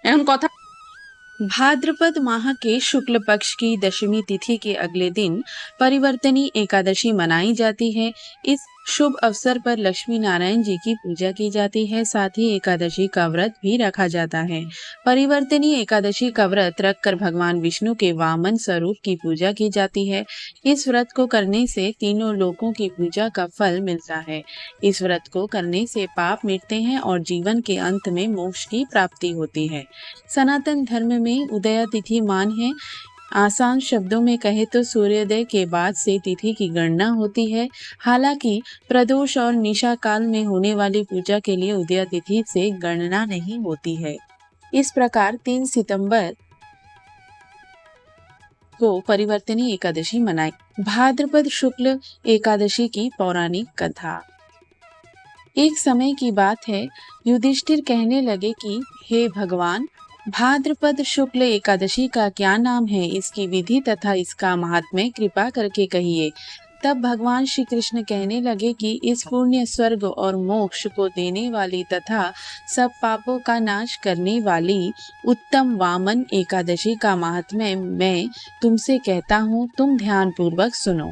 এখন কথা भाद्रपद माह के शुक्ल पक्ष की दशमी तिथि के अगले दिन परिवर्तनी एकादशी मनाई जाती है। इस शुभ अवसर पर लक्ष्मी नारायण जी की पूजा की जाती है। साथ ही एकादशी का व्रत भी रखा जाता है। परिवर्तनी एकादशी का व्रत रखकर भगवान विष्णु के वामन स्वरूप की पूजा की जाती है। इस व्रत को करने से तीनों लोकों की पूजा का फल मिलता है। इस व्रत को करने से पाप मिटते हैं और जीवन के अंत में मोक्ष की प्राप्ति होती है। सनातन धर्म में उदया तिथि मान है। आसान शब्दों में कहे तो सूर्योदय के बाद से तिथि की गणना होती है। हालांकि प्रदोष और निशा काल में होने वाली पूजा के लिए उदया तिथि से गणना नहीं होती है। इस प्रकार 3 सितंबर को परिवर्तनी एकादशी मनाई। भाद्रपद शुक्ल एकादशी की पौराणिक कथा। एक समय की बात है, युधिष्ठिर कहने लगे कि हे भगवान, भाद्रपद शुक्ल एकादशी का क्या नाम है, इसकी विधि तथा इसका महात्म्य कृपा करके कहिए। तब भगवान श्री कृष्ण कहने लगे कि इस पुण्य स्वर्ग और मोक्ष को देने वाली तथा सब पापों का नाश करने वाली उत्तम वामन एकादशी का महात्म्य मैं तुमसे कहता हूँ, तुम ध्यान पूर्वक सुनो।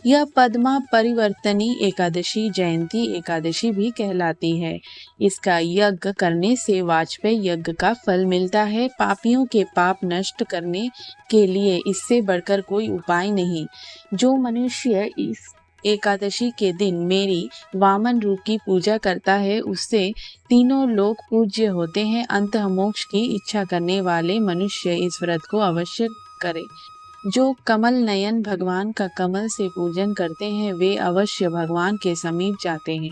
यह पद्मा परिवर्तनी एकादशी जयंती एकादशी भी कहलाती है। इसका यज्ञ करने से वाजपेयी यज्ञ का फल मिलता है। पापियों के पाप नष्ट करने के लिए इससे बढ़कर कोई उपाय नहीं। जो मनुष्य इस एकादशी के दिन मेरी वामन रूप की पूजा करता है, उससे तीनों लोग पूज्य होते हैं। अंतः मोक्ष की इच्छा करने वाले मनुष्य इस व्रत को अवश्य करें। जो कमल नयन भगवान का कमल से पूजन करते हैं, वे अवश्य भगवान के समीप जाते हैं।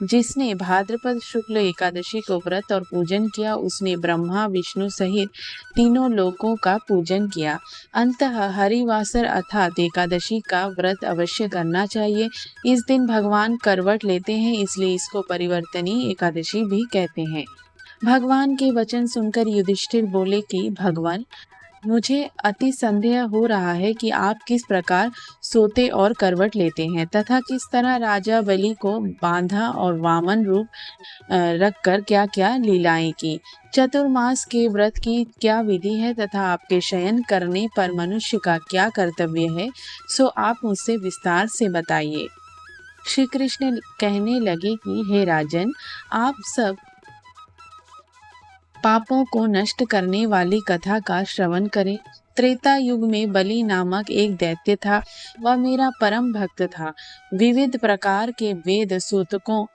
जिसने भाद्रपद शुक्ल एकादशी को व्रत और पूजन किया, उसने ब्रह्मा विष्णु सहित तीनों लोकों का पूजन किया। अंतः हरिवासर अर्थात एकादशी का व्रत अवश्य करना चाहिए। इस दिन भगवान करवट लेते हैं, इसलिए इसको परिवर्तनी एकादशी भी कहते हैं। भगवान के वचन सुनकर युधिष्ठिर बोले कि भगवान, मुझे अति संदेह हो रहा है कि आप किस प्रकार सोते और करवट लेते हैं तथा किस तरह राजा बलि को बांधा और वामन रूप रखकर क्या क्या लीलाएं की। चतुर्मास के व्रत की क्या विधि है तथा आपके शयन करने पर मनुष्य का क्या कर्तव्य है, सो आप मुझसे विस्तार से बताइए। श्री कृष्ण कहने लगे कि हे राजन, आप सब पापों को नष्ट करने वाली कथा का श्रवण करें। त्रेता युग में बलि नामक एक दैत्य था। वह मेरा परम भक्त था। विविध प्रकार के वेद सूतकों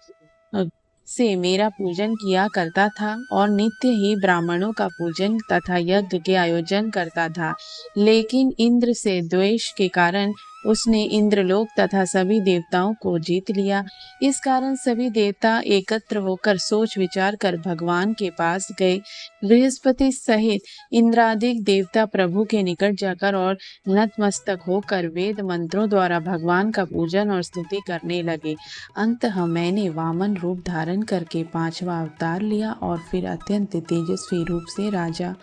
से मेरा पूजन किया करता था और नित्य ही ब्राह्मणों का पूजन तथा यज्ञ के आयोजन करता था। लेकिन इंद्र से द्वेष के कारण उसने इंद्रलोक तथा सभी देवताओं को जीत लिया। इस कारण सभी देवता एकत्र होकर सोच विचार कर भगवान के पास गए। बृहस्पति सहित इंद्रादिक देवता प्रभु के निकट जाकर और नतमस्तक होकर वेद मंत्रों द्वारा भगवान का पूजन और स्तुति करने लगे। अंततः मैंने वामन रूप धारण करके 5वां अवतार लिया और फिर अत्यंत तेजस्वी रूप से राजा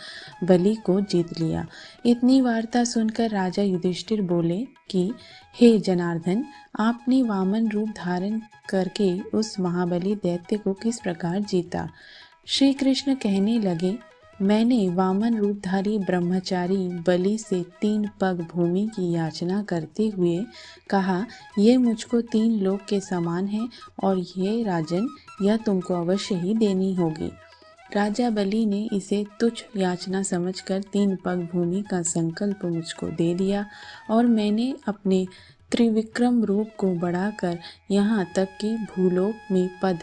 बलि को जीत लिया। इतनी वार्ता सुनकर राजा युधिष्ठिर बोले कि हे जनार्दन, आपने वामन रूप धारण करके उस महाबली दैत्य को किस प्रकार जीता। श्री कृष्ण कहने लगे, मैंने वामन रूपधारी ब्रह्मचारी बलि से 3 पग भूमि की याचना करते हुए कहा, ये मुझको 3 लोक के समान है और ये राजन, यह तुमको अवश्य ही देनी होगी। राजा बलि ने इसे तुच्छ याचना समझकर 3 पग भूमि का संकल्प मुझको दे दिया और मैंने अपने त्रिविक्रम रूप को बढ़ाकर यहाँ तक कि भूलोक में पद,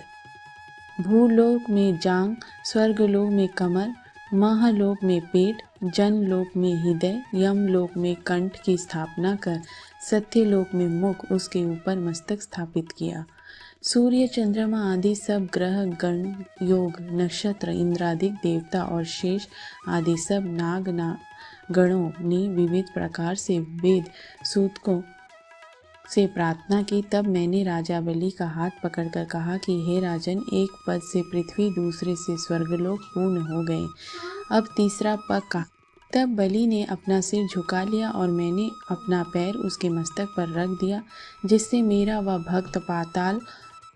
भूलोक में जांग, स्वर्गलोक में कमर, महलोक में पेट, जनलोक में हृदय, यमलोक में कंठ की स्थापना कर सत्यलोक में मुख, उसके ऊपर मस्तक स्थापित किया। सूर्य चंद्रमा आदि सब ग्रह गण योग नक्षत्र इंद्रादिक देवता और शेष आदि सब नाग गणों ने विविध प्रकार से वेद सूतकों से प्रार्थना की। तब मैंने राजा बलि का हाथ पकड़कर कहा कि हे राजन, एक पद से पृथ्वी, दूसरे से स्वर्गलोक पूर्ण हो गए, अब तीसरा पग का। तब बलि ने अपना सिर झुका लिया और मैंने अपना पैर उसके मस्तक पर रख दिया, जिससे मेरा वह भक्त पाताल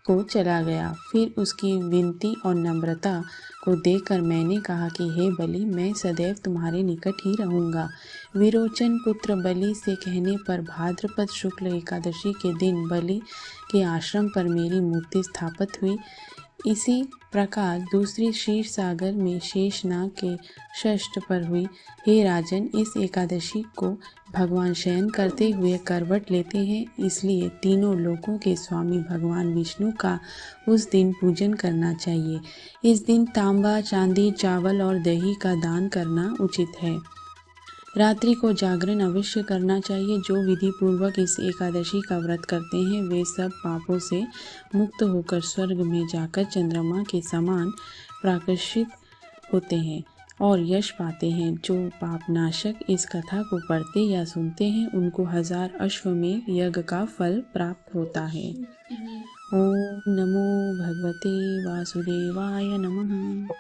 को चला गया। फिर उसकी विनती और नम्रता को देखकर मैंने कहा कि हे बलि, मैं सदैव तुम्हारे निकट ही रहूँगा। विरोचन पुत्र बलि से कहने पर भाद्रपद शुक्ल एकादशी के दिन बलि के आश्रम पर मेरी मूर्ति स्थापित हुई। इसी प्रकार दूसरी क्षीर सागर में शेषनाग के षष्ठ पर हुई। हे राजन, इस एकादशी को भगवान शयन करते हुए करवट लेते हैं, इसलिए तीनों लोकों के स्वामी भगवान विष्णु का उस दिन पूजन करना चाहिए। इस दिन तांबा, चांदी, चावल और दही का दान करना उचित है। रात्रि को जागरण अवश्य करना चाहिए। जो विधि पूर्वक इस एकादशी का व्रत करते हैं वे सब पापों से मुक्त होकर स्वर्ग में जाकर चंद्रमा के समान प्रकाशित होते हैं और यश पाते हैं। जो पापनाशक इस कथा को पढ़ते या सुनते हैं उनको 1000 अश्वमेध यज्ञ का फल प्राप्त होता है। ओम नमो भगवते वासुदेवाय नमः।